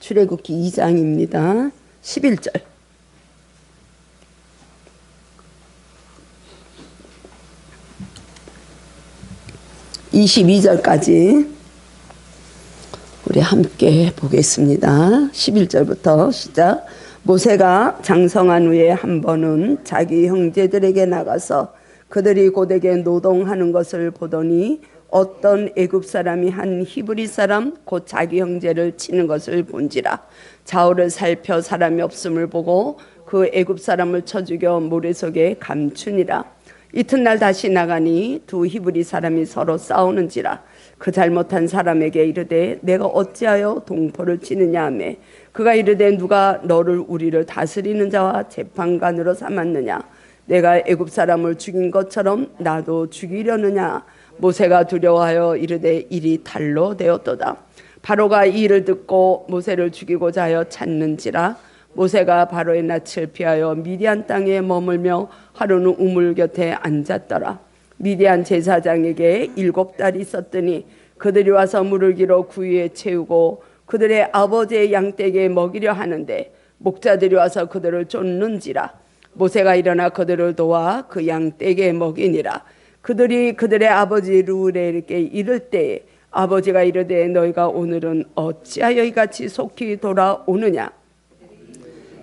출애굽기 2장입니다. 11절. 22절까지 우리 함께 보겠습니다. 11절부터 시작. 모세가 장성한 후에 한 번은 자기 형제들에게 나가서 그들이 고되게 노동하는 것을 보더니 어떤 애굽 사람이 한 히브리 사람 곧 자기 형제를 치는 것을 본지라. 좌우를 살펴 사람이 없음을 보고 그 애굽 사람을 쳐 죽여 모래 속에 감추니라. 이튿날 다시 나가니 두 히브리 사람이 서로 싸우는지라. 그 잘못한 사람에게 이르되 내가 어찌하여 동포를 치느냐 하매 그가 이르되 누가 너를 우리를 다스리는 자와 재판관으로 삼았느냐. 내가 애굽 사람을 죽인 것처럼 나도 죽이려느냐. 모세가 두려워하여 이르되 일이 달로 되었도다. 바로가 이 일을 듣고 모세를 죽이고자 하여 찾는지라. 모세가 바로의 낯을 피하여 미디안 땅에 머물며 하루는 우물 곁에 앉았더라. 미디안 제사장에게 7달이 있었더니 그들이 와서 물을 길어 구유에 채우고 그들의 아버지의 양떼에게 먹이려 하는데 목자들이 와서 그들을 쫓는지라. 모세가 일어나 그들을 도와 그 양떼에게 먹이니라. 그들이 그들의 아버지 르우엘에게 이를 때에 아버지가 이르되 너희가 오늘은 어찌하여 이같이 속히 돌아오느냐.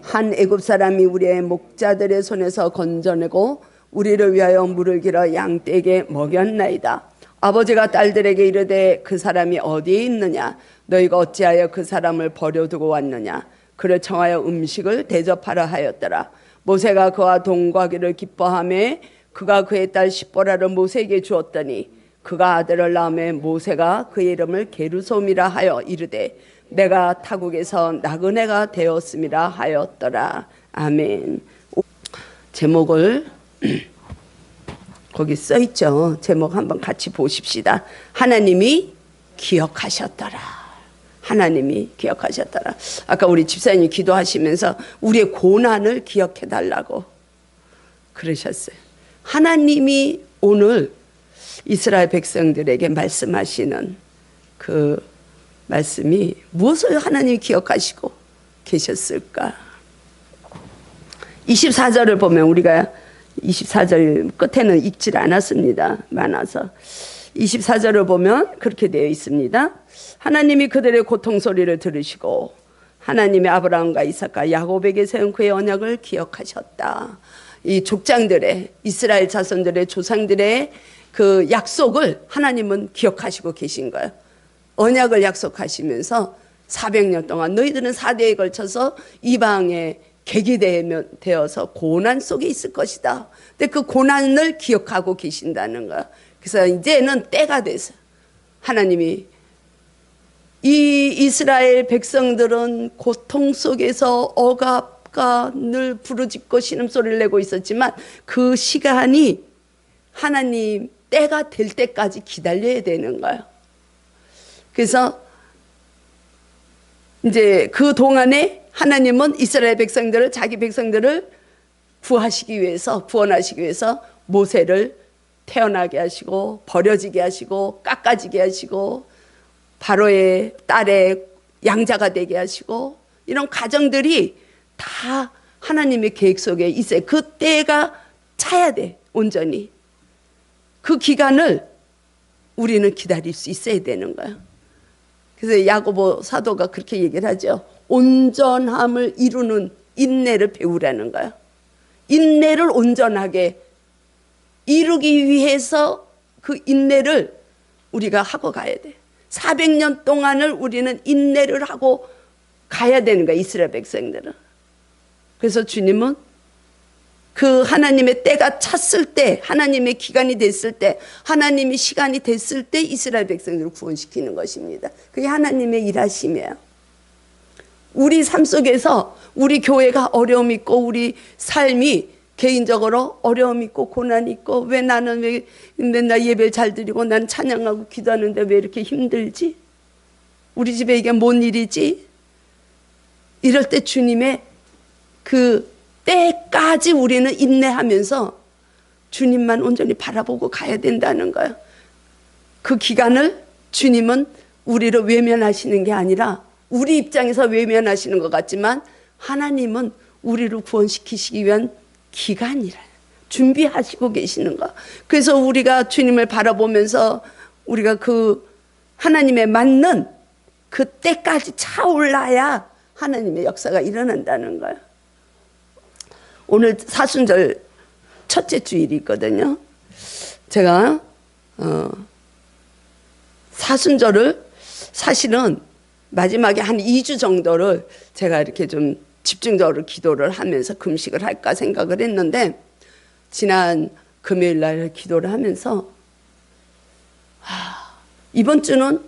한 애굽 사람이 우리의 목자들의 손에서 건져내고 우리를 위하여 물을 길어 양떼에게 먹였나이다. 아버지가 딸들에게 이르되 그 사람이 어디에 있느냐. 너희가 어찌하여 그 사람을 버려두고 왔느냐. 그를 청하여 음식을 대접하라 하였더라. 모세가 그와 동거하기를 기뻐하며 그가 그의 딸 십보라를 모세에게 주었더니 그가 아들을 낳음에 모세가 그의 이름을 게르솜이라 하여 이르되 내가 타국에서 나그네가 되었음이라 하였더라. 아멘. 제목을 거기 써있죠. 제목 한번 같이 보십시다. 하나님이 기억하셨더라. 하나님이 기억하셨더라. 아까 우리 집사님이 기도하시면서 우리의 고난을 기억해 달라고 그러셨어요. 하나님이 오늘 이스라엘 백성들에게 말씀하시는 그 말씀이 무엇을 하나님이 기억하시고 계셨을까? 24절을 보면 우리가 24절 끝에는 읽질 않았습니다. 많아서 24절을 보면 그렇게 되어 있습니다. 하나님이 그들의 고통 소리를 들으시고 하나님이 아브라함과 이삭과 야곱에게 세운 그의 언약을 기억하셨다. 이 족장들의 이스라엘 자손들의 조상들의 그 약속을 하나님은 기억하시고 계신 거예요. 언약을 약속하시면서 400년 동안 너희들은 4대에 걸쳐서 이방의 객이 되어서 고난 속에 있을 것이다. 근데 그 고난을 기억하고 계신다는 거야. 그래서 이제는 때가 돼서 하나님이 이 이스라엘 백성들은 고통 속에서 억압과 늘 부르짖고 신음소리를 내고 있었지만 그 시간이 하나님 때가 될 때까지 기다려야 되는 거예요. 그래서 이제 그 동안에 하나님은 이스라엘 백성들을 자기 백성들을 구원하시기 위해서 모세를 태어나게 하시고 버려지게 하시고 깎아지게 하시고 바로의 딸의 양자가 되게 하시고 이런 과정들이 다 하나님의 계획 속에 있어요. 그 때가 차야 돼. 온전히 그 기간을 우리는 기다릴 수 있어야 되는 거예요. 그래서 야고보 사도가 그렇게 얘기를 하죠. 온전함을 이루는 인내를 배우라는 거예요. 인내를 온전하게 이루기 위해서 그 인내를 우리가 하고 가야 돼. 400년 동안을 우리는 인내를 하고 가야 되는 거야. 이스라엘 백성들은. 그래서 주님은 그 하나님의 때가 찼을 때, 하나님의 기간이 됐을 때, 하나님의 시간이 됐을 때 이스라엘 백성들을 구원시키는 것입니다. 그게 하나님의 일하심이에요. 우리 삶 속에서 우리 교회가 어려움 있고 우리 삶이 개인적으로 어려움 있고 고난 있고 왜 나는 왜 맨날 예배 잘 드리고 난 찬양하고 기도하는데 왜 이렇게 힘들지? 우리 집에 이게 뭔 일이지? 이럴 때 주님의 그 때까지 우리는 인내하면서 주님만 온전히 바라보고 가야 된다는 거예요. 그 기간을 주님은 우리를 외면하시는 게 아니라 우리 입장에서 외면하시는 것 같지만 하나님은 우리를 구원시키시기 위한 기간이라 준비하시고 계시는 거. 그래서 우리가 주님을 바라보면서 우리가 그 하나님의 맞는 그 때까지 차올라야 하나님의 역사가 일어난다는 거예요. 오늘 사순절 첫째 주일이 있거든요. 제가 사순절을 사실은 마지막에 한 2주 정도를 제가 이렇게 좀 집중적으로 기도를 하면서 금식을 할까 생각을 했는데, 지난 금요일 날 기도를 하면서 이번 주는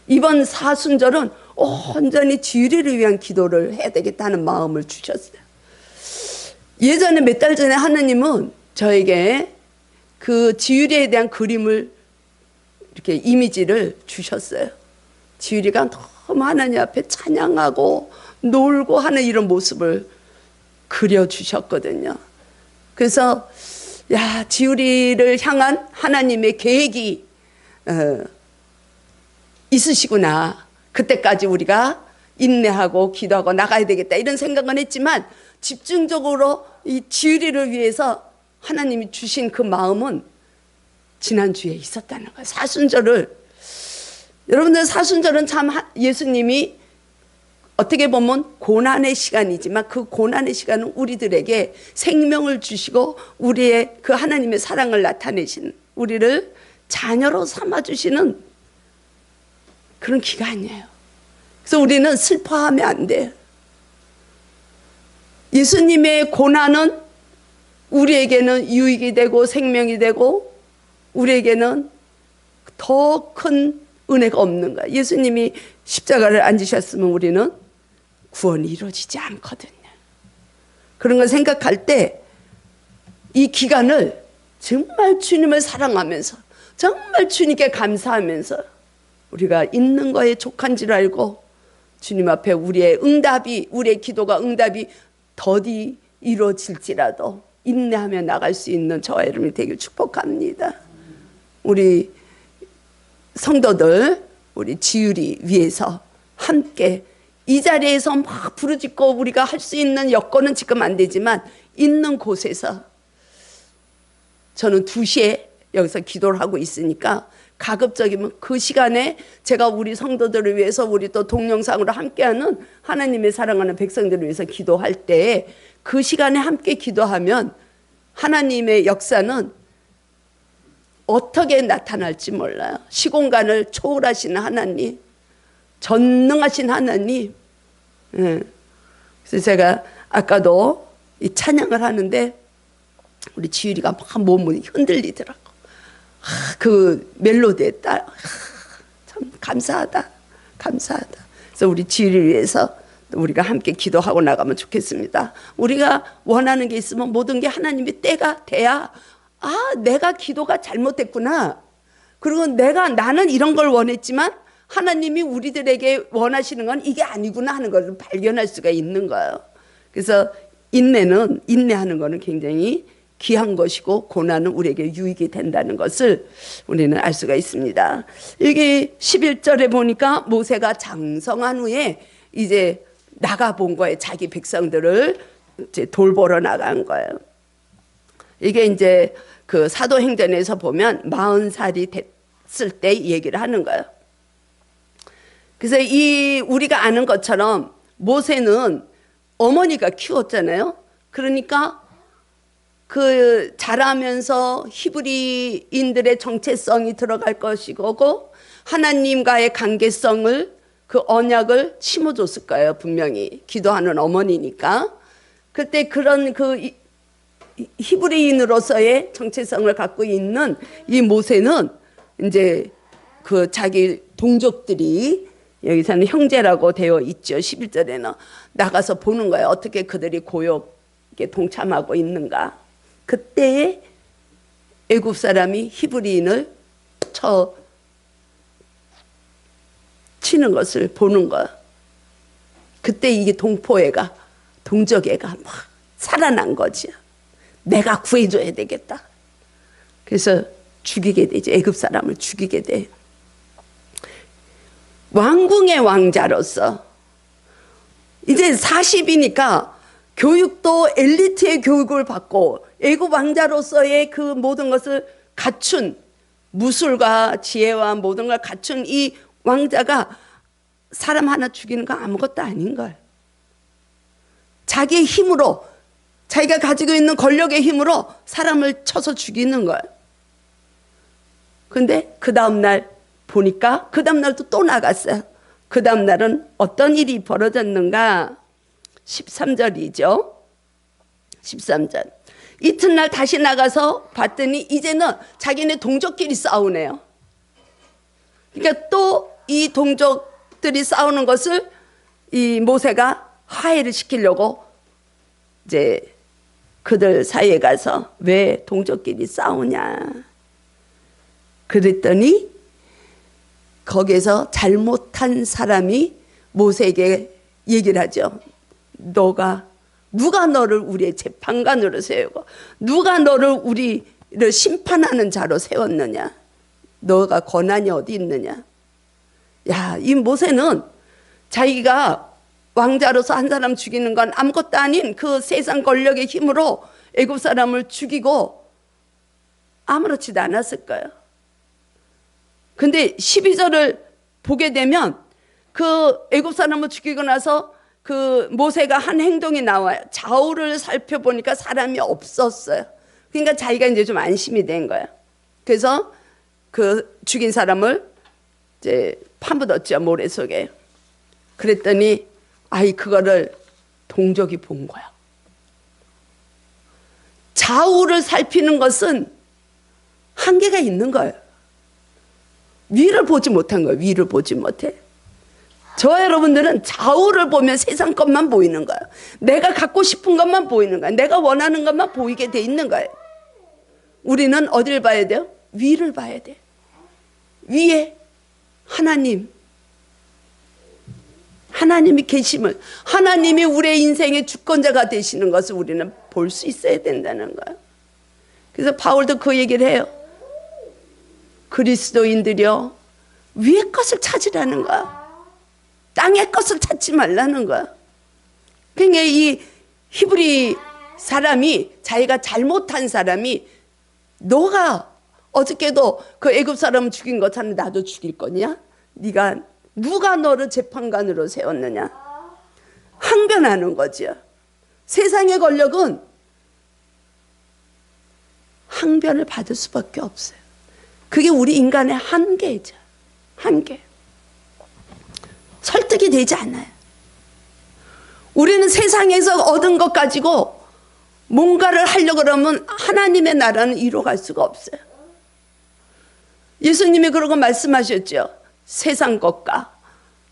이번 사순절은 온전히 주일을 위한 기도를 해야 되겠다는 마음을 주셨어요. 예전에 몇 달 전에 하나님은 저에게 그 지유리에 대한 그림을 이렇게 이미지를 주셨어요. 지유리가 너무 하나님 앞에 찬양하고 놀고 하는 이런 모습을 그려주셨거든요. 그래서 야, 지유리를 향한 하나님의 계획이 있으시구나. 그때까지 우리가 인내하고 기도하고 나가야 되겠다 이런 생각은 했지만, 집중적으로 이 지유리를 위해서 하나님이 주신 그 마음은 지난주에 있었다는 거예요. 사순절을, 여러분들 사순절은 참 예수님이 어떻게 보면 고난의 시간이지만 그 고난의 시간은 우리들에게 생명을 주시고 우리의 그 하나님의 사랑을 나타내시는, 우리를 자녀로 삼아주시는 그런 기간이에요. 그래서 우리는 슬퍼하면 안 돼요. 예수님의 고난은 우리에게는 유익이 되고 생명이 되고 우리에게는 더 큰 은혜가 없는 거야. 예수님이 십자가를 안 지셨으면 우리는 구원이 이루어지지 않거든요. 그런 걸 생각할 때 이 기간을 정말 주님을 사랑하면서 정말 주님께 감사하면서 우리가 있는 거에 족한 줄 알고 주님 앞에 우리의 응답이, 우리의 기도가 응답이 더디 이루어질지라도 인내하며 나갈 수 있는 저와 여러분이 되길 축복합니다. 우리 성도들, 우리 지유리 위해서 함께 이 자리에서 막 부르짖고 우리가 할 수 있는 여건은 지금 안 되지만 있는 곳에서, 저는 2시에 여기서 기도를 하고 있으니까 가급적이면 그 시간에 제가 우리 성도들을 위해서, 우리 또 동영상으로 함께하는 하나님의 사랑하는 백성들을 위해서 기도할 때 그 시간에 함께 기도하면 하나님의 역사는 어떻게 나타날지 몰라요. 시공간을 초월하시는 하나님, 전능하신 하나님. 그래서 제가 아까도 이 찬양을 하는데 우리 지율이가 막 몸이 흔들리더라고. 그 멜로디에 따라 참 감사하다, 감사하다. 그래서 우리 지율이를 위해서 우리가 함께 기도하고 나가면 좋겠습니다. 우리가 원하는 게 있으면 모든 게 하나님의 때가 돼야, 내가 기도가 잘못됐구나. 그리고 나는 이런 걸 원했지만 하나님이 우리들에게 원하시는 건 이게 아니구나 하는 것을 발견할 수가 있는 거예요. 그래서 인내하는 거는 굉장히 귀한 것이고 고난은 우리에게 유익이 된다는 것을 우리는 알 수가 있습니다. 여기 11절에 보니까 모세가 장성한 후에 이제 나가본 거예요. 자기 백성들을 이제 돌보러 나간 거예요. 이게 이제 그 사도행전에서 보면 40살이 됐을 때 얘기를 하는 거예요. 그래서 우리가 아는 것처럼 모세는 어머니가 키웠잖아요. 그러니까 그 자라면서 히브리인들의 정체성이 들어갈 것이고 하나님과의 관계성을, 그 언약을 심어줬을 거예요. 분명히 기도하는 어머니니까. 그때 그런 그 히브리인으로서의 정체성을 갖고 있는 이 모세는 이제 그 자기 동족들이, 여기서는 형제라고 되어 있죠. 11절에는 나가서 보는 거예요. 어떻게 그들이 고욕에 동참하고 있는가. 그때에 애굽 사람이 히브리인을 치는 것을 보는 거야. 그때 이게 동족애가 막 살아난 거지. 내가 구해줘야 되겠다. 그래서 죽이게 되죠. 애굽 사람을 죽이게 돼. 왕궁의 왕자로서 이제 40이니까 교육도 엘리트의 교육을 받고 애굽 왕자로서의 그 모든 것을 갖춘, 무술과 지혜와 모든 걸 갖춘 이 왕자가 사람 하나 죽이는 거 아무것도 아닌 거예요. 자기의 힘으로, 자기가 가지고 있는 권력의 힘으로 사람을 쳐서 죽이는 거예요. 근데 그 다음날 보니까 그 다음날도 또 나갔어요. 그 다음날은 어떤 일이 벌어졌는가? 13절이죠. 13절. 이튿날 다시 나가서 봤더니 이제는 자기네 동족끼리 싸우네요. 그러니까 또 이 동족들이 싸우는 것을 이 모세가 화해를 시키려고 이제 그들 사이에 가서 왜 동족끼리 싸우냐 그랬더니 거기에서 잘못한 사람이 모세에게 얘기를 하죠. 누가 너를 우리의 재판관으로 세우고 누가 너를 우리를 심판하는 자로 세웠느냐? 너가 권한이 어디 있느냐? 야, 이 모세는 자기가 왕자로서 한 사람 죽이는 건 아무것도 아닌 그 세상 권력의 힘으로 애굽 사람을 죽이고 아무렇지도 않았을 거예요. 근데 12절을 보게 되면 그 애굽 사람을 죽이고 나서 그 모세가 한 행동이 나와요. 좌우를 살펴보니까 사람이 없었어요. 그러니까 자기가 이제 좀 안심이 된 거예요. 그래서 그 죽인 사람을 이제 파묻었죠, 모래 속에. 그랬더니 그거를 동족이 본 거야. 좌우를 살피는 것은 한계가 있는 거예요. 위를 보지 못한 거예요. 위를 보지 못해. 저와 여러분들은 좌우를 보면 세상 것만 보이는 거예요. 내가 갖고 싶은 것만 보이는 거예요. 내가 원하는 것만 보이게 돼 있는 거예요. 우리는 어디를 봐야 돼요? 위를 봐야 돼. 위에 하나님이 계심을, 하나님이 우리의 인생의 주권자가 되시는 것을 우리는 볼 수 있어야 된다는 거예요. 그래서 바울도 그 얘기를 해요. 그리스도인들이여 위의 것을 찾으라는 거야. 땅의 것을 찾지 말라는 거야. 그러니까 이 히브리 사람이, 자기가 잘못한 사람이, 너가 어저께도 그 애굽 사람 죽인 것처럼 나도 죽일 거냐? 누가 너를 재판관으로 세웠느냐? 항변하는 거죠. 세상의 권력은 항변을 받을 수밖에 없어요. 그게 우리 인간의 한계죠. 한계. 설득이 되지 않아요. 우리는 세상에서 얻은 것 가지고 뭔가를 하려고 그러면 하나님의 나라는 이뤄갈 수가 없어요. 예수님이 그러고 말씀하셨죠. 세상 것과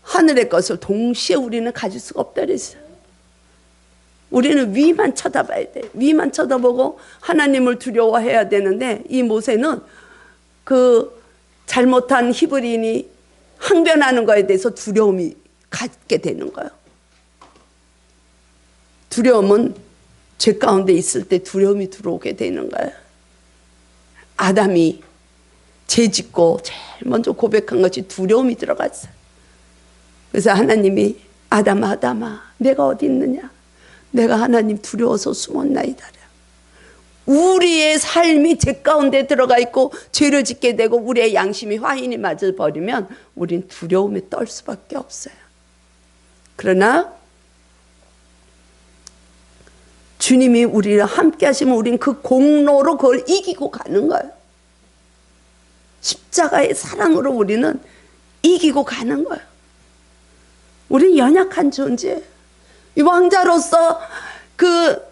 하늘의 것을 동시에 우리는 가질 수가 없다 그랬어요. 우리는 위만 쳐다봐야 돼. 위만 쳐다보고 하나님을 두려워해야 되는데, 이 모세는 그 잘못한 히브리인이 항변하는 거에 대해서 두려움이 갖게 되는 거예요. 두려움은 죄 가운데 있을 때 두려움이 들어오게 되는 거예요. 아담이 죄 짓고 제일 먼저 고백한 것이 두려움이 들어갔어요. 그래서 하나님이 아담아 내가 어디 있느냐? 내가 하나님 두려워서 숨었나이다. 우리의 삶이 죄 가운데 들어가 있고 죄를 짓게 되고 우리의 양심이 화인이 맞아 버리면 우린 두려움에 떨 수밖에 없어요. 그러나 주님이 우리를 함께 하시면 우린 그 공로로 그걸 이기고 가는 거예요. 십자가의 사랑으로 우리는 이기고 가는 거예요. 우린 연약한 존재예요. 이 왕자로서 그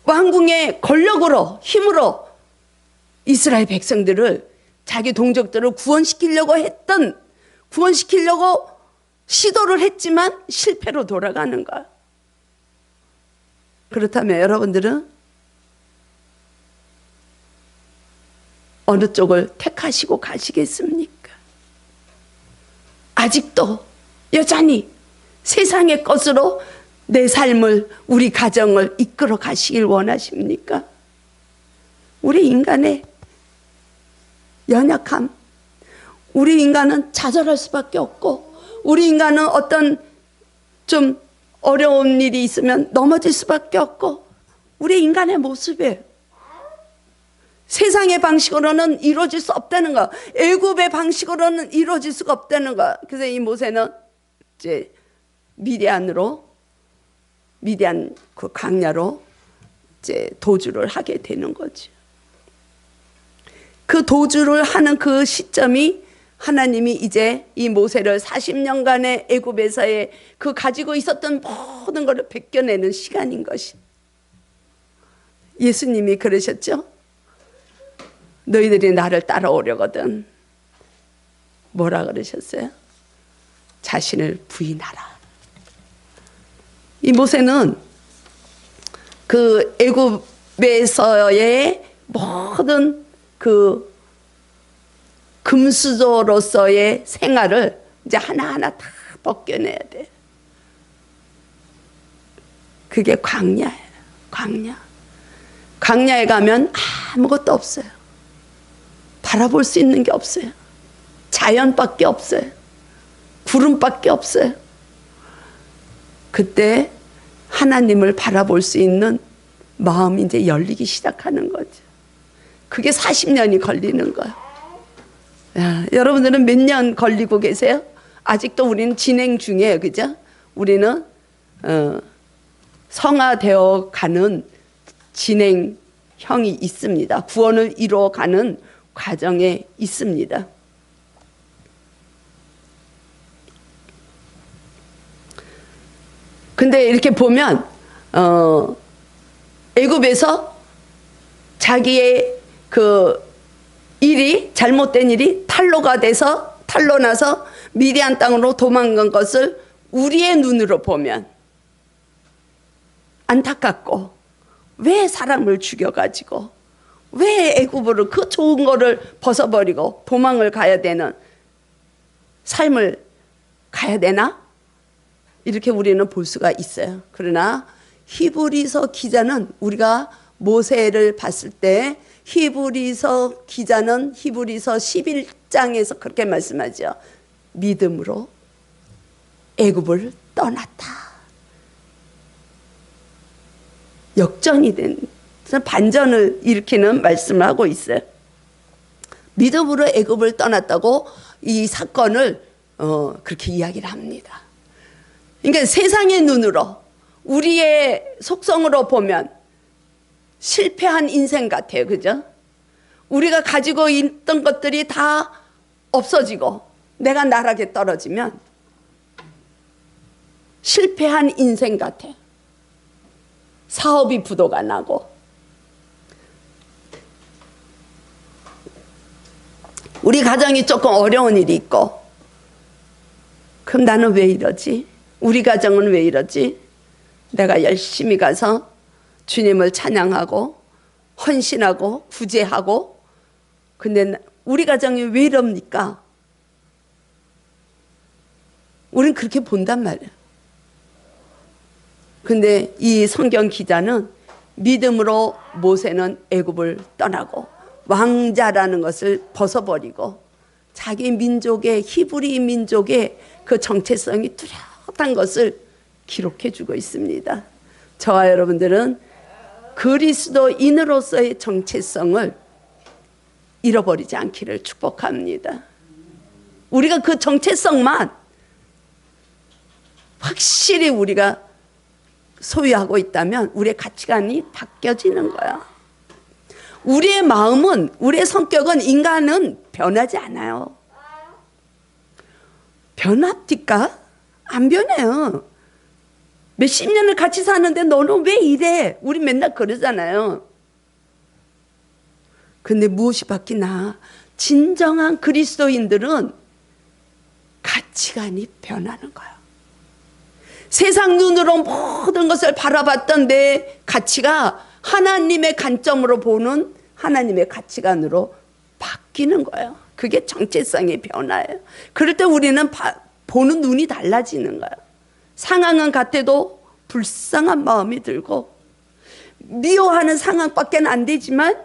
왕궁의 권력으로, 힘으로 이스라엘 백성들을, 자기 동족들을 구원시키려고 시도를 했지만 실패로 돌아가는 거야. 그렇다면 여러분들은 어느 쪽을 택하시고 가시겠습니까? 아직도 여전히 세상의 것으로 내 삶을, 우리 가정을 이끌어 가시길 원하십니까? 우리 인간의 연약함, 우리 인간은 좌절할 수밖에 없고, 우리 인간은 어떤 좀 어려운 일이 있으면 넘어질 수밖에 없고, 우리 인간의 모습이에요. 세상의 방식으로는 이루어질 수 없다는 거, 애굽의 방식으로는 이루어질 수가 없다는 거. 그래서 이 모세는 이제 미디안 그 광야로 이제 도주를 하게 되는 거죠. 그 도주를 하는 그 시점이 하나님이 이제 이 모세를 40년간의 애굽에서의 그 가지고 있었던 모든 것을 벗겨내는 시간인 것이. 예수님이 그러셨죠? 너희들이 나를 따라오려거든 뭐라 그러셨어요? 자신을 부인하라. 이 모세는 그 애굽에서의 모든 그 금수저로서의 생활을 이제 하나하나 다 벗겨내야 돼. 그게 광야예요. 광야에 가면 아무것도 없어요. 바라볼 수 있는 게 없어요. 자연밖에 없어요. 구름밖에 없어요. 그때 하나님을 바라볼 수 있는 마음이 이제 열리기 시작하는 거죠. 그게 40년이 걸리는 거예요. 야, 여러분들은 몇 년 걸리고 계세요? 아직도 우리는 진행 중이에요. 그죠? 우리는 성화되어 가는 진행형이 있습니다. 구원을 이루어가는 과정에 있습니다. 근데 이렇게 보면 애굽에서 자기의 그 일이, 잘못된 일이 탈로가 돼서, 탈로 나서 미디안 땅으로 도망간 것을 우리의 눈으로 보면 안타깝고, 왜 사람을 죽여가지고, 왜 애굽으로 그 좋은 거를 벗어버리고 도망을 가야 되는 삶을 가야 되나? 이렇게 우리는 볼 수가 있어요. 그러나 히브리서 기자는, 우리가 모세를 봤을 때 히브리서 기자는 히브리서 11장에서 그렇게 말씀하죠. 믿음으로 애굽을 떠났다. 역전이 된, 반전을 일으키는 말씀을 하고 있어요. 믿음으로 애굽을 떠났다고 이 사건을 그렇게 이야기를 합니다. 그러니까 세상의 눈으로, 우리의 속성으로 보면 실패한 인생 같아요. 그죠? 우리가 가지고 있던 것들이 다 없어지고 내가 나락에 떨어지면 실패한 인생 같아. 사업이 부도가 나고, 우리 가정이 조금 어려운 일이 있고, 그럼 나는 왜 이러지? 우리 가정은 왜 이러지? 내가 열심히 가서 주님을 찬양하고 헌신하고 구제하고, 근데 우리 가정이 왜 이럽니까? 우린 그렇게 본단 말이에요. 근데 이 성경 기자는 믿음으로 모세는 애굽을 떠나고 왕자라는 것을 벗어버리고 자기 민족의, 히브리 민족의 그 정체성이 뚜렷한 것을 기록해 주고 있습니다. 저와 여러분들은 그리스도인으로서의 정체성을 잃어버리지 않기를 축복합니다. 우리가 그 정체성만 확실히 우리가 소유하고 있다면 우리의 가치관이 바뀌어지는 거야. 우리의 마음은, 우리의 성격은, 인간은 변하지 않아요. 변합니까? 안 변해요. 몇십 년을 같이 사는데 너는 왜 이래? 우리 맨날 그러잖아요. 근데 무엇이 바뀌나? 진정한 그리스도인들은 가치관이 변하는 거예요. 세상 눈으로 모든 것을 바라봤던 내 가치가 하나님의 관점으로 보는 하나님의 가치관으로 바뀌는 거예요. 그게 정체성의 변화예요. 그럴 때 우리는 보는 눈이 달라지는 거예요. 상황은 같아도 불쌍한 마음이 들고, 미워하는 상황밖에 안 되지만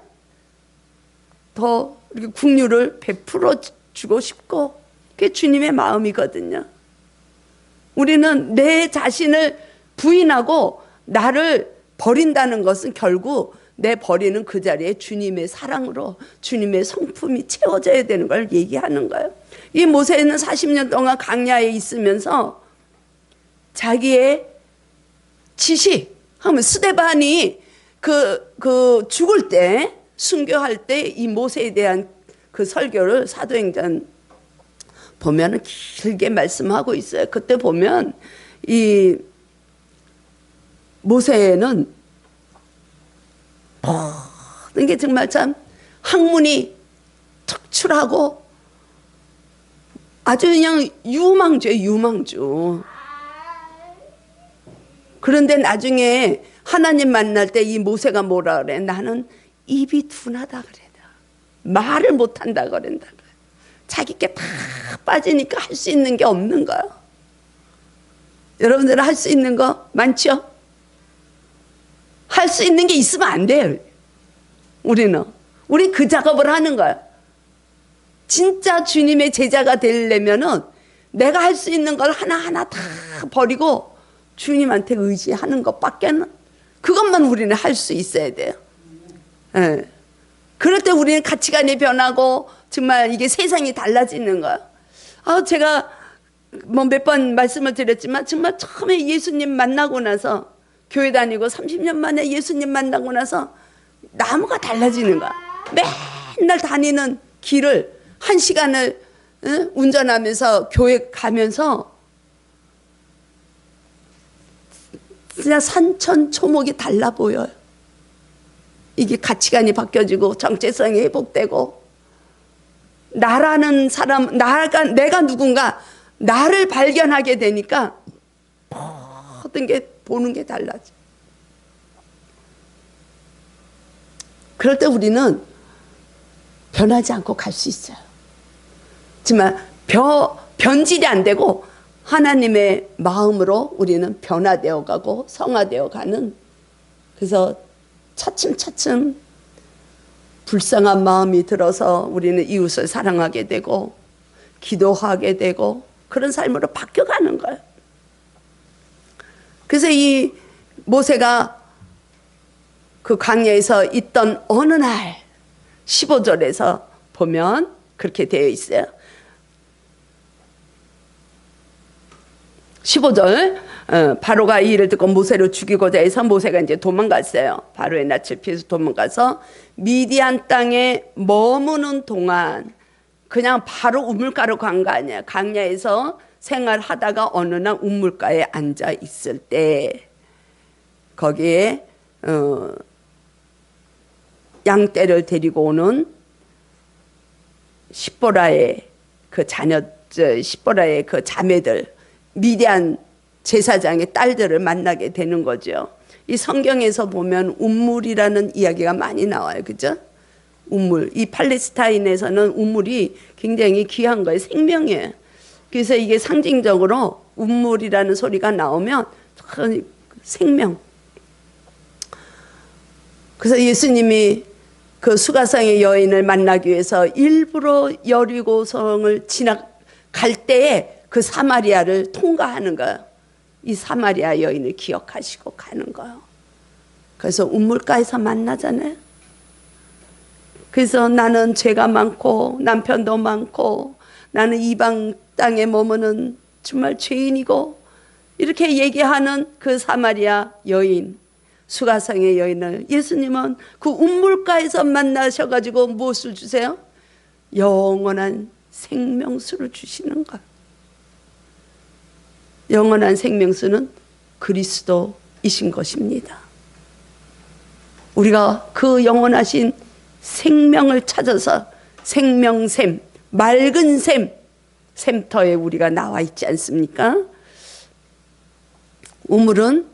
더 이렇게 긍휼을 베풀어 주고 싶고, 그게 주님의 마음이거든요. 우리는 내 자신을 부인하고 나를 버린다는 것은 결국 내 버리는 그 자리에 주님의 사랑으로 주님의 성품이 채워져야 되는 걸 얘기하는 거예요. 이 모세는 40년 동안 광야에 있으면서 자기의 지식, 하면 스데반이 그 죽을 때, 순교할 때 이 모세에 대한 그 설교를 사도행전 보면은 길게 말씀하고 있어요. 그때 보면 이 모세는 모든 게 정말 참 학문이 특출하고 아주 그냥 유망주예요, 유망주. 그런데 나중에 하나님 만날 때 이 모세가 뭐라 그래? 나는 입이 둔하다 그래. 말을 못한다 그런다. 자기께 다 빠지니까 할 수 있는 게 없는 거야. 여러분들은 할 수 있는 거 많죠? 할 수 있는 게 있으면 안 돼요. 우리 그 작업을 하는 거야. 진짜 주님의 제자가 되려면은 내가 할 수 있는 걸 하나하나 다 버리고 주님한테 의지하는 것밖에는, 그것만 우리는 할 수 있어야 돼요. 네. 그럴 때 우리는 가치관이 변하고 정말 이게 세상이 달라지는 거야. 제가 뭐 몇 번 말씀을 드렸지만 정말 처음에 예수님 만나고 나서, 교회 다니고 30년 만에 예수님 만나고 나서 나무가 달라지는 거야. 맨날 다니는 길을 1시간을 운전하면서 교회 가면서 진짜 산천초목이 달라 보여요. 이게 가치관이 바뀌어지고 정체성이 회복되고, 나라는 사람, 내가 누군가, 나를 발견하게 되니까 모든 게 보는 게 달라져. 그럴 때 우리는 변하지 않고 갈 수 있어요. 하지만 변질이 안 되고 하나님의 마음으로 우리는 변화되어 가고 성화되어 가는, 그래서 차츰차츰 불쌍한 마음이 들어서 우리는 이웃을 사랑하게 되고 기도하게 되고 그런 삶으로 바뀌어가는 거예요. 그래서 이 모세가 그 광야에서 있던 어느 날 15절에서 보면 그렇게 되어 있어요. 15절, 바로가 이 일을 듣고 모세를 죽이고자 해서 모세가 이제 도망갔어요. 바로의 낯을 피해서 도망가서 미디안 땅에 머무는 동안, 그냥 바로 우물가로 간 거 아니야. 광야에서 생활하다가 어느 날 우물가에 앉아 있을 때 거기에 양떼를 데리고 오는 십보라의 그 십보라의 그 자매들, 미디안 제사장의 딸들을 만나게 되는 거죠. 이 성경에서 보면 우물이라는 이야기가 많이 나와요. 그죠? 우물. 이 팔레스타인에서는 우물이 굉장히 귀한 거예요. 생명이에요. 그래서 이게 상징적으로 우물이라는 소리가 나오면 생명. 그래서 예수님이 그 수가성의 여인을 만나기 위해서 일부러 여리고성을 지나갈 때에 그 사마리아를 통과하는 거예요. 이 사마리아 여인을 기억하시고 가는 거예요. 그래서 우물가에서 만나잖아요. 그래서 나는 죄가 많고 남편도 많고 나는 이방 땅에 머무는 정말 죄인이고, 이렇게 얘기하는 그 사마리아 여인, 수가성의 여인을 예수님은 그 우물가에서 만나셔가지고 무엇을 주세요? 영원한 생명수를 주시는 거예요. 영원한 생명수는 그리스도이신 것입니다. 우리가 그 영원하신 생명을 찾아서 생명샘, 맑은 샘터에 우리가 나와 있지 않습니까? 우물은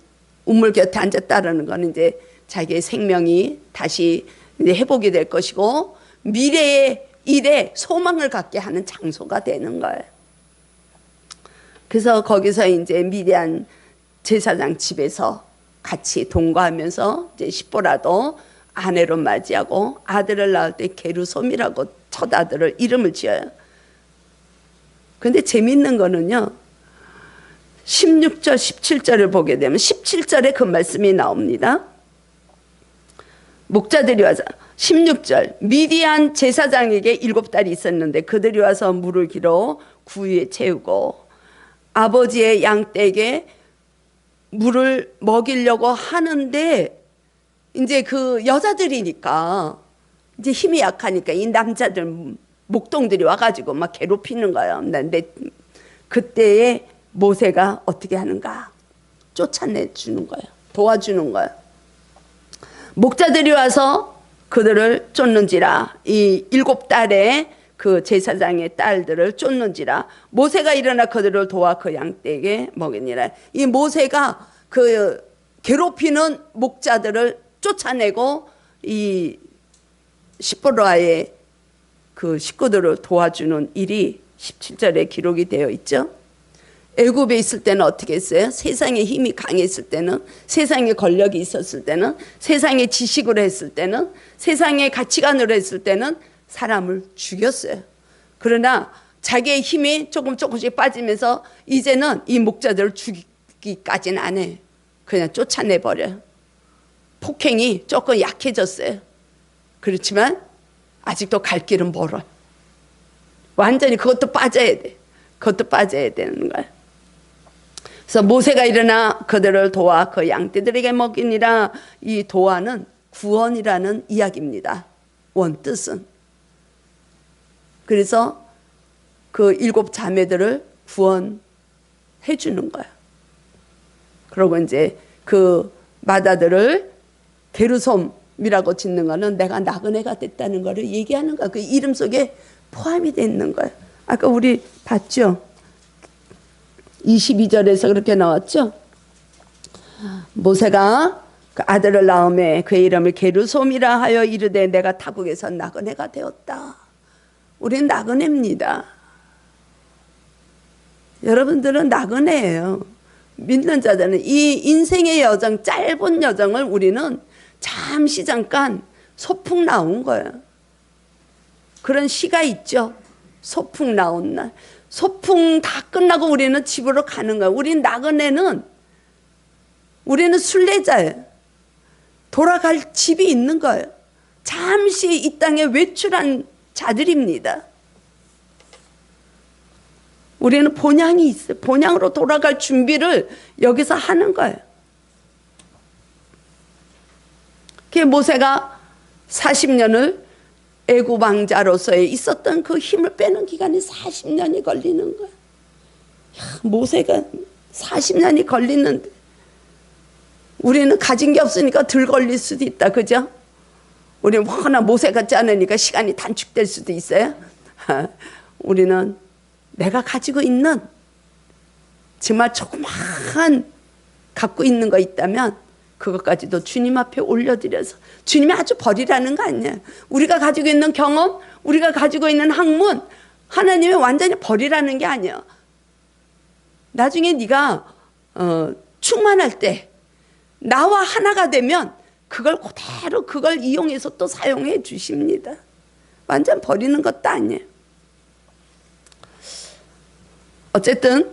우물 곁에 앉았다라는 건 이제 자기의 생명이 다시 이제 회복이 될 것이고 미래의 일에 소망을 갖게 하는 장소가 되는 거예요. 그래서 거기서 이제 미디안 제사장 집에서 같이 동거하면서 이제 십보라도 아내로 맞이하고 아들을 낳을 때 게르솜이라고 첫 아들을 이름을 지어요. 그런데 재밌는 거는요, 16절, 17절을 보게 되면 17절에 그 말씀이 나옵니다. 목자들이 와서 16절 미디안 제사장에게 7딸이 있었는데 그들이 와서 물을 길어 구유에 채우고 아버지의 양떼에게 물을 먹이려고 하는데 이제 그 여자들이니까 이제 힘이 약하니까 이 남자들 목동들이 와가지고 막 괴롭히는 거예요. 근데 그때에 모세가 어떻게 하는가? 쫓아내 주는 거예요. 도와주는 거예요. 목자들이 와서 그들을 쫓는지라. 이 7딸의 그 제사장의 딸들을 쫓는지라. 모세가 일어나 그들을 도와 그 양떼에게 먹이니라. 이 모세가 그 괴롭히는 목자들을 쫓아내고 이 시보라의 그 식구들을 도와주는 일이 17절에 기록이 되어 있죠. 애굽에 있을 때는 어떻게 했어요? 세상에 힘이 강했을 때는, 세상에 권력이 있었을 때는, 세상에 지식으로 했을 때는, 세상에 가치관으로 했을 때는 사람을 죽였어요. 그러나 자기의 힘이 조금씩 빠지면서 이제는 이 목자들을 죽이기까지는 안 해. 그냥 쫓아내버려요. 폭행이 조금 약해졌어요. 그렇지만 아직도 갈 길은 멀어요. 완전히 그것도 빠져야 돼. 그것도 빠져야 되는 거예요. 그래서 모세가 일어나 그들을 도와 그 양떼들에게 먹이니라. 이 도와는 구원이라는 이야기입니다. 원뜻은. 그래서 그 7 자매들을 구원해 주는 거예요. 그리고 이제 그 마다들을 게르솜이라고 짓는 거는 내가 나그네가 됐다는 거를 얘기하는 거야. 그 이름 속에 포함이 되어 있는 거예요. 아까 우리 봤죠? 22절에서 그렇게 나왔죠? 모세가 그 아들을 낳음에 그의 이름을 게르솜이라 하여 이르되 내가 타국에서 나그네가 되었다. 우리는 나그네입니다. 여러분들은 나그네예요. 믿는 자들은 이 인생의 여정, 짧은 여정을 우리는 잠시 잠깐 소풍 나온 거예요. 그런 시가 있죠. 소풍 나온 날. 소풍 다 끝나고 우리는 집으로 가는 거예요. 우린 나그네는 우리는 순례자예요. 돌아갈 집이 있는 거예요. 잠시 이 땅에 외출한 자들입니다. 우리는 본향이 있어요. 본향으로 돌아갈 준비를 여기서 하는 거예요. 모세가 40년을 애굽 왕자로서의 있었던 그 힘을 빼는 기간이 40년이 걸리는 거야. 모세가 40년이 걸리는데 우리는 가진 게 없으니까 덜 걸릴 수도 있다. 그죠? 우리는 워낙 모세 같지 않으니까 시간이 단축될 수도 있어요. 우리는 내가 가지고 있는 정말 조그마한 갖고 있는 거 있다면 그것까지도 주님 앞에 올려드려서 주님이 아주 버리라는 거 아니에요. 우리가 가지고 있는 경험, 우리가 가지고 있는 학문 하나님이 완전히 버리라는 게 아니에요. 나중에 네가 충만할 때 나와 하나가 되면 그걸 그대로 그걸 이용해서 또 사용해 주십니다. 완전 버리는 것도 아니에요. 어쨌든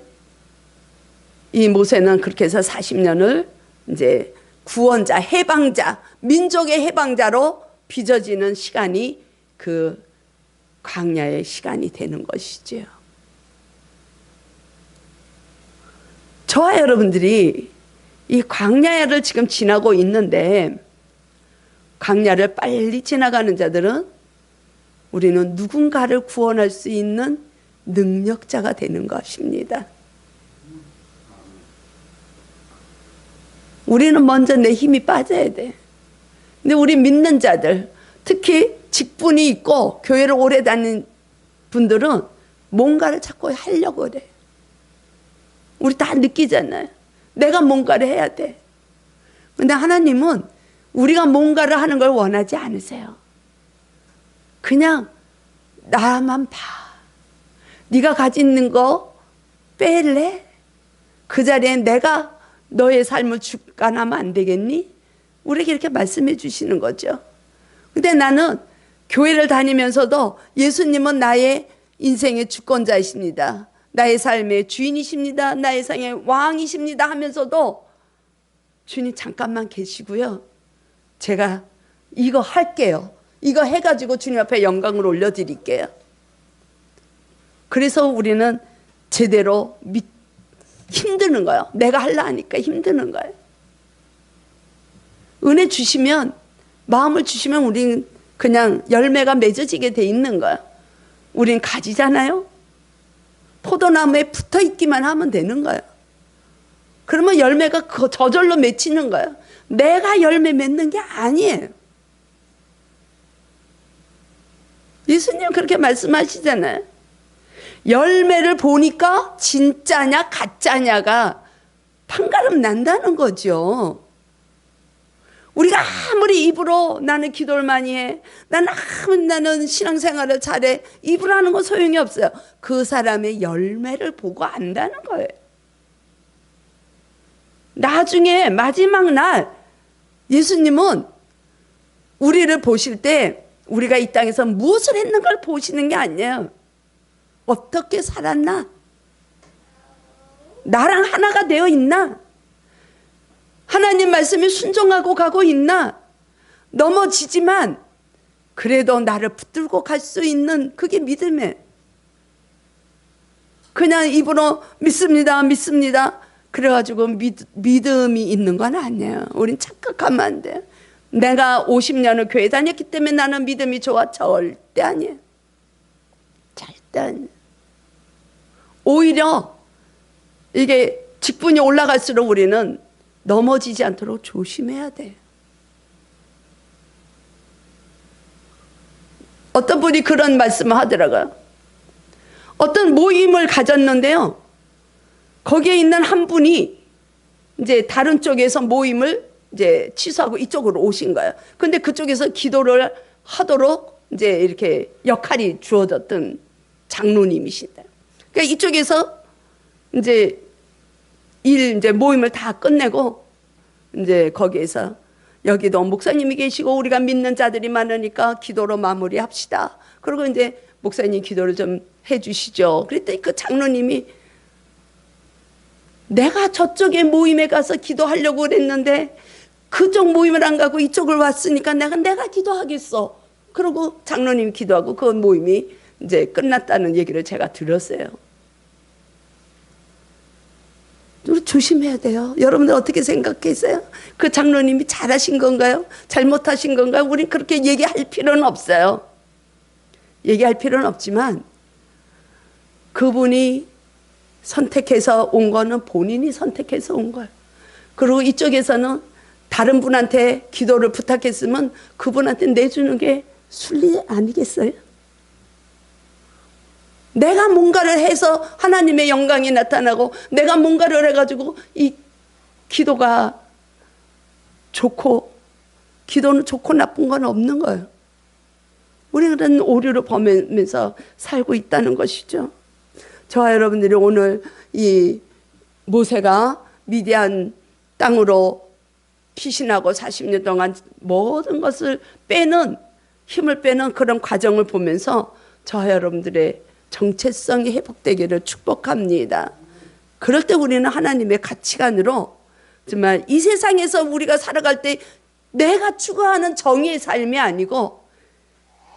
이 모세는 그렇게 해서 40년을 이제 구원자, 해방자, 민족의 해방자로 빚어지는 시간이 그 광야의 시간이 되는 것이지요. 저와 여러분들이 이 광야를 지금 지나고 있는데 광야를 빨리 지나가는 자들은 우리는 누군가를 구원할 수 있는 능력자가 되는 것입니다. 우리는 먼저 내 힘이 빠져야 돼. 근데 우리 믿는 자들, 특히 직분이 있고 교회를 오래 다닌 분들은 뭔가를 자꾸 하려고 그래. 우리 다 느끼잖아요. 내가 뭔가를 해야 돼. 근데 하나님은 우리가 뭔가를 하는 걸 원하지 않으세요. 그냥 나만 봐. 네가 가지고 있는 거 뺄래? 그 자리에 내가 너의 삶을 주관하면 안 되겠니? 우리에게 이렇게 말씀해 주시는 거죠. 근데 나는 교회를 다니면서도 예수님은 나의 인생의 주권자이십니다. 나의 삶의 주인이십니다. 나의 삶의 왕이십니다 하면서도 주님 잠깐만 계시고요. 제가 이거 할게요. 이거 해가지고 주님 앞에 영광을 올려드릴게요. 그래서 우리는 제대로 힘드는 거예요. 내가 하려 하니까 힘드는 거예요. 은혜 주시면, 마음을 주시면 우린 그냥 열매가 맺어지게 돼 있는 거예요. 우린 가지잖아요. 포도나무에 붙어 있기만 하면 되는 거예요. 그러면 열매가 저절로 맺히는 거예요. 내가 열매 맺는 게 아니에요. 예수님 그렇게 말씀하시잖아요. 열매를 보니까 진짜냐 가짜냐가 판가름 난다는 거죠. 우리가 아무리 입으로 나는 기도를 많이 해, 나는 신앙생활을 잘해, 입으로 하는 건 소용이 없어요. 그 사람의 열매를 보고 안다는 거예요. 나중에 마지막 날 예수님은 우리를 보실 때 우리가 이 땅에서 무엇을 했는 걸 보시는 게 아니에요. 어떻게 살았나? 나랑 하나가 되어 있나? 하나님 말씀에 순종하고 가고 있나? 넘어지지만 그래도 나를 붙들고 갈 수 있는 그게 믿음이에요. 그냥 입으로 믿습니다, 믿습니다. 그래가지고 믿음이 있는 건 아니에요. 우린 착각하면 안 돼요. 내가 50년을 교회 다녔기 때문에 나는 믿음이 좋아. 절대 아니에요. 절대 아니에요. 오히려 이게 직분이 올라갈수록 우리는 넘어지지 않도록 조심해야 돼요. 어떤 분이 그런 말씀을 하더라고요. 어떤 모임을 가졌는데요. 거기에 있는 한 분이 이제 다른 쪽에서 모임을 이제 취소하고 이쪽으로 오신 거예요. 근데 그쪽에서 기도를 하도록 이제 이렇게 역할이 주어졌던 장로님이신데. 그러니까 이쪽에서 이제 이제 모임을 다 끝내고 이제 거기에서 여기도 목사님이 계시고 우리가 믿는 자들이 많으니까 기도로 마무리합시다. 그리고 이제 목사님 기도를 좀 해주시죠. 그랬더니 그 장로님이 내가 저쪽에 모임에 가서 기도하려고 그랬는데 그쪽 모임을 안 가고 이쪽을 왔으니까 내가 기도하겠어. 그러고 장로님이 기도하고 그 모임이 이제 끝났다는 얘기를 제가 들었어요. 우리 조심해야 돼요. 여러분들 어떻게 생각하세요? 그 장로님이 잘하신 건가요? 잘못하신 건가요? 우린 그렇게 얘기할 필요는 없어요. 얘기할 필요는 없지만 그분이 선택해서 온 거는 본인이 선택해서 온 거예요. 그리고 이쪽에서는 다른 분한테 기도를 부탁했으면 그분한테 내주는 게 순리 아니겠어요? 내가 뭔가를 해서 하나님의 영광이 나타나고 내가 뭔가를 해가지고 이 기도가 좋고 기도는 좋고 나쁜 건 없는 거예요. 우리는 그런 오류를 범하면서 살고 있다는 것이죠. 저와 여러분들이 오늘 이 모세가 미디안 땅으로 피신하고 40년 동안 모든 것을 힘을 빼는 그런 과정을 보면서 저와 여러분들의 정체성이 회복되기를 축복합니다. 그럴 때 우리는 하나님의 가치관으로 정말 이 세상에서 우리가 살아갈 때 내가 추구하는 정의의 삶이 아니고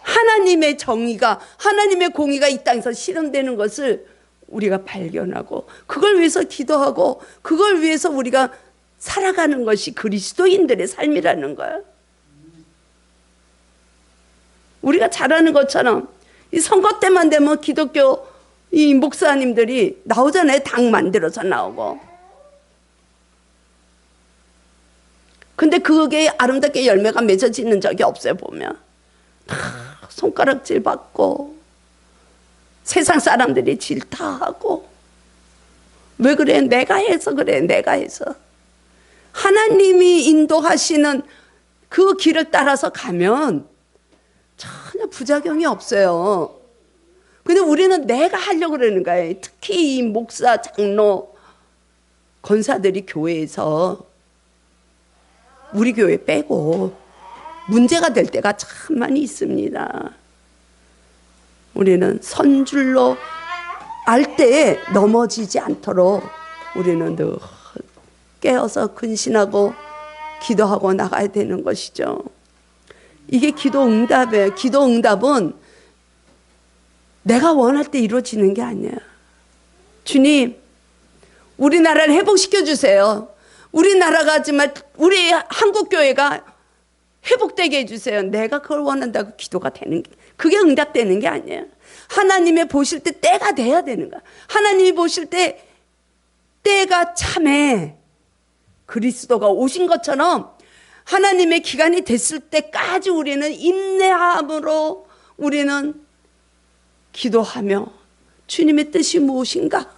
하나님의 정의가, 하나님의 공의가 이 땅에서 실현되는 것을 우리가 발견하고 그걸 위해서 기도하고 그걸 위해서 우리가 살아가는 것이 그리스도인들의 삶이라는 거예요. 우리가 잘하는 것처럼 이 선거 때만 되면 기독교 이 목사님들이 나오잖아요. 당 만들어서 나오고. 근데 그게 아름답게 열매가 맺어지는 적이 없어요. 보면 다 손가락질 받고 세상 사람들이 질타하고 왜 그래? 내가 해서 그래. 내가 해서. 하나님이 인도하시는 그 길을 따라서 가면 전혀 부작용이 없어요. 근데 우리는 내가 하려고 그러는 거예요. 특히 이 목사, 장로, 권사들이 교회에서 우리 교회 빼고 문제가 될 때가 참 많이 있습니다. 우리는 선줄로 알 때 넘어지지 않도록 우리는 늘 깨어서 근신하고 기도하고 나가야 되는 것이죠. 이게 기도 응답이에요. 기도 응답은 내가 원할 때 이루어지는 게 아니야. 주님, 우리나라를 회복시켜 주세요. 우리나라가 정말 우리 한국교회가 회복되게 해주세요. 내가 그걸 원한다고 기도가 되는 게, 그게 응답되는 게 아니에요. 하나님이 보실 때 때가 돼야 되는 거야. 하나님이 보실 때 때가 참에 그리스도가 오신 것처럼 하나님의 기간이 됐을 때까지 우리는 인내함으로 우리는 기도하며 주님의 뜻이 무엇인가?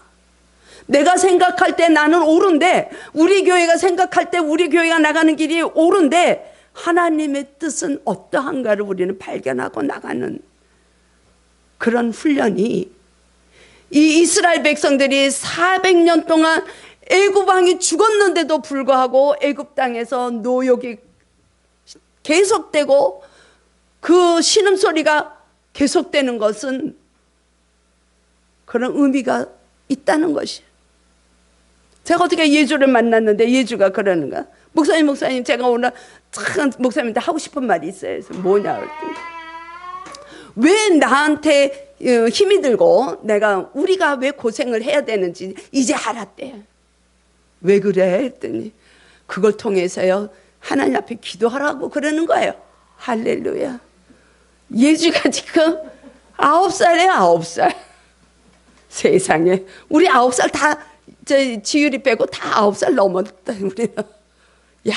내가 생각할 때 나는 옳은데, 우리 교회가 생각할 때 우리 교회가 나가는 길이 옳은데 하나님의 뜻은 어떠한가를 우리는 발견하고 나가는 그런 훈련이, 이 이스라엘 백성들이 400년 동안 애굽 왕이 죽었는데도 불구하고 애굽 땅에서 노역이 계속되고 그 신음소리가 계속되는 것은 그런 의미가 있다는 것이에요. 제가 어떻게 예주를 만났는데 예주가 그러는가? 목사님 제가 오늘 참 목사님한테 하고 싶은 말이 있어요. 그래서 뭐냐 그랬더니, 왜 나한테 힘이 들고 우리가 왜 고생을 해야 되는지 이제 알았대. 왜 그래? 했더니 그걸 통해서요, 하나님 앞에 기도하라고 그러는 거예요. 할렐루야. 예주가 지금 9살이에요. 9살. 세상에, 우리 9살 다, 지율이 빼고 다 9살 넘었다, 우리는. 야,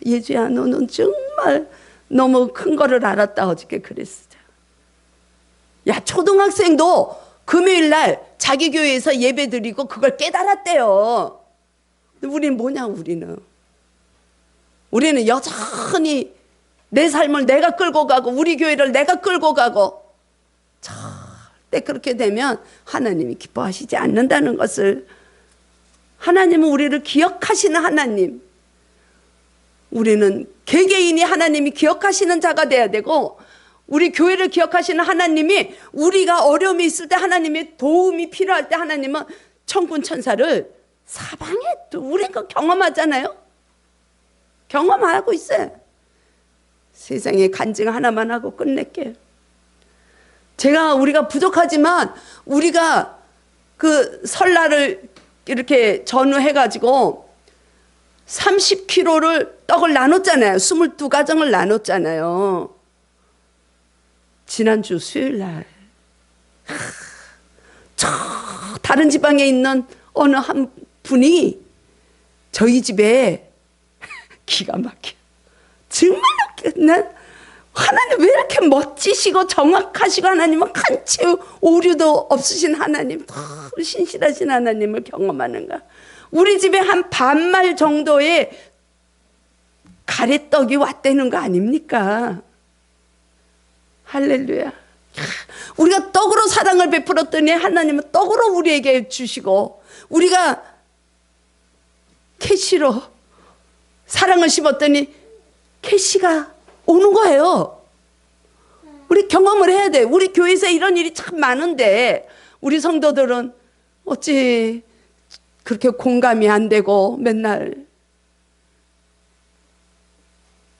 예주야, 너는 정말 너무 큰 거를 알았다. 어저께 그랬어. 야, 초등학생도 금요일 날 자기 교회에서 예배 드리고 그걸 깨달았대요. 근데 우리는 뭐냐, 우리는 여전히 내 삶을 내가 끌고 가고 우리 교회를 내가 끌고 가고, 절대 그렇게 되면 하나님이 기뻐하시지 않는다는 것을, 하나님은 우리를 기억하시는 하나님, 우리는 개개인이 하나님이 기억하시는 자가 돼야 되고, 우리 교회를 기억하시는 하나님이, 우리가 어려움이 있을 때 하나님의 도움이 필요할 때 하나님은 천군 천사를 사방에, 또 우리가 그거 경험하잖아요. 경험하고 있어요. 세상에 간증 하나만 하고 끝낼게요. 우리가 부족하지만 우리가 그 설날을 이렇게 전후해가지고 30kg를 떡을 나눴잖아요. 22가정을 나눴잖아요. 지난주 수요일 날, 저 다른 지방에 있는 어느 한 분이 저희 집에 기가 막혀. 정말 난 하나님 왜 이렇게 멋지시고 정확하시고, 하나님은 한치 오류도 없으신 하나님, 신실하신 하나님을 경험하는가. 우리 집에 한 반말 정도의 가래떡이 왔다는 거 아닙니까? 할렐루야. 우리가 떡으로 사랑을 베풀었더니 하나님은 떡으로 우리에게 주시고, 우리가 캐시로 사랑을 심었더니 캐시가 오는 거예요. 우리 경험을 해야 돼. 우리 교회에서 이런 일이 참 많은데 우리 성도들은 어찌 그렇게 공감이 안 되고 맨날,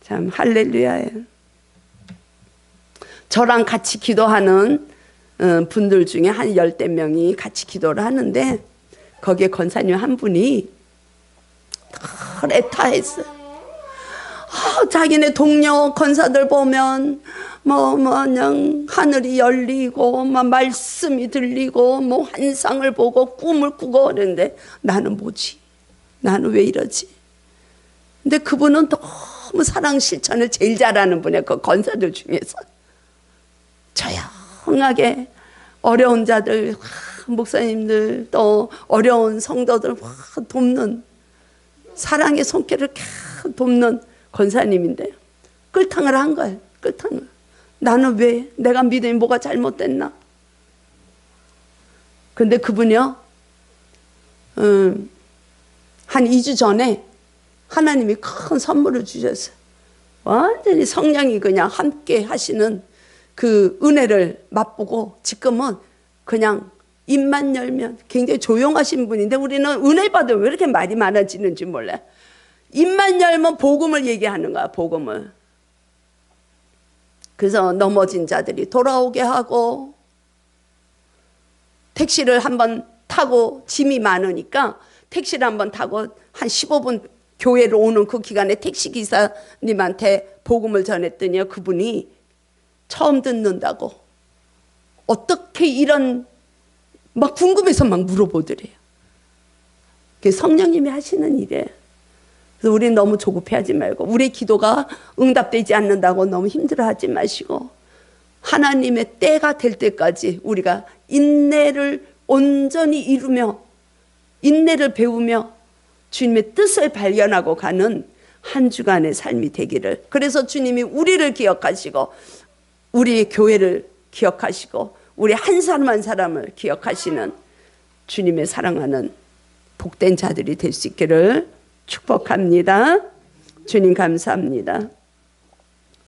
참 할렐루야예요. 저랑 같이 기도하는 분들 중에 한 10대 명이 같이 기도를 하는데, 거기에 권사님 한 분이 애타했어요. 자기네 동료 권사들 보면 그냥 하늘이 열리고 말씀이 들리고 환상을 보고 꿈을 꾸고 그러는데, 나는 뭐지? 나는 왜 이러지? 근데 그분은 너무 사랑 실천을 제일 잘하는 분이에요. 그 권사들 중에서 조용하게 어려운 자들, 목사님들, 또 어려운 성도들 돕는, 사랑의 손길을 돕는 권사님인데요. 끌탕을 한 거예요. 끌탕을. 나는 왜, 내가 믿음이 뭐가 잘못됐나? 근데 그분이요, 한 2주 전에 하나님이 큰 선물을 주셨어요. 완전히 성령이 그냥 함께 하시는 그 은혜를 맛보고, 지금은 그냥 입만 열면 굉장히 조용하신 분인데 우리는 은혜 받으면 왜 이렇게 말이 많아지는지 몰라. 입만 열면 복음을 얘기하는 거야, 복음을. 그래서 넘어진 자들이 돌아오게 하고, 택시를 한번 타고 짐이 많으니까 택시를 한번 타고 한 15분 교회로 오는 그 기간에 택시기사님한테 복음을 전했더니 그분이 처음 듣는다고 어떻게 이런 막 궁금해서 막 물어보더래요. 그게 성령님이 하시는 일이에요. 그래서 우리는 너무 조급해하지 말고, 우리의 기도가 응답되지 않는다고 너무 힘들어하지 마시고, 하나님의 때가 될 때까지 우리가 인내를 온전히 이루며 인내를 배우며 주님의 뜻을 발견하고 가는 한 주간의 삶이 되기를. 그래서 주님이 우리를 기억하시고 우리 교회를 기억하시고 우리 한 사람 한 사람을 기억하시는 주님의 사랑하는 복된 자들이 될 수 있기를 축복합니다. 주님 감사합니다.